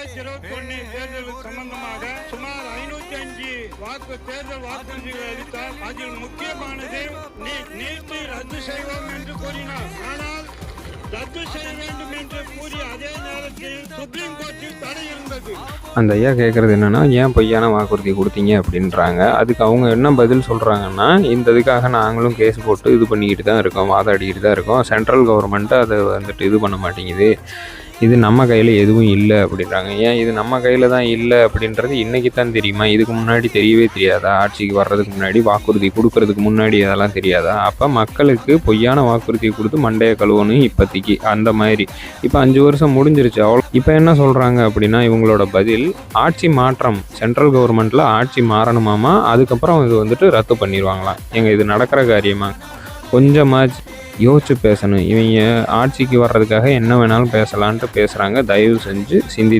2021 தேர்தல் சம்பந்தமாக சுமார் 505 தேர்தல் வாக்குறுதிகள் அளித்தார். அதில் முக்கியமானது நீட்டை ரத்து செய்வோம் என்று கூறினார். ஆனால் ரத்து செய்ய வேண்டும் என்று கூறிய அதே நேரத்தில் சுப்ரீம் கோர்ட்டில் தடை இருந்தது. அந்த ஐயா கேட்குறது என்னென்னா, ஏன் பொய்யான வாக்குறுதி கொடுத்தீங்க அப்படின்றாங்க. அதுக்கு அவங்க என்ன பதில் சொல்கிறாங்கன்னா, இந்த இதுக்காக நாங்களும் கேஸ் போட்டு இது பண்ணிக்கிட்டு தான் இருக்கோம், வாதாடிக்கிட்டு தான் இருக்கோம். சென்ட்ரல் கவர்மெண்ட்டு அதை வந்துட்டு இது பண்ண மாட்டேங்குது, இது நம்ம கையில் எதுவும் இல்லை அப்படின்றாங்க. ஏன் இது நம்ம கையில் தான் இல்லை அப்படின்றது இன்றைக்கி தான் தெரியுமா? இதுக்கு முன்னாடி தெரியவே தெரியாதா? ஆட்சிக்கு வர்றதுக்கு முன்னாடி, வாக்குறுதி கொடுக்கறதுக்கு முன்னாடி அதெல்லாம் தெரியாதா? அப்போ மக்களுக்கு பொய்யான வாக்குறுதி கொடுத்து மண்டையை கழுவணும் இப்போதைக்கு அந்த மாதிரி. இப்போ 5 வருஷம் முடிஞ்சிருச்சு. இப்போ என்ன சொல்கிறாங்க அப்படின்னா, இவங்களோட பதில் ஆட்சி மாற்றம், சென்ட்ரல் கவர்மெண்ட்டில் ஆட்சி மாறணுமாமா, அதுக்கப்புறம் இது வந்துட்டு ரத்து பண்ணிடுவாங்களாம். இது நடக்கிற காரியமா? கொஞ்சமாச்சு யோசிச்சு பேசணும். இவங்க ஆட்சிக்கு வர்றதுக்காக என்ன வேணாலும் பேசலான்ட்டு பேசுகிறாங்க. தயவு செஞ்சு சிந்தித்து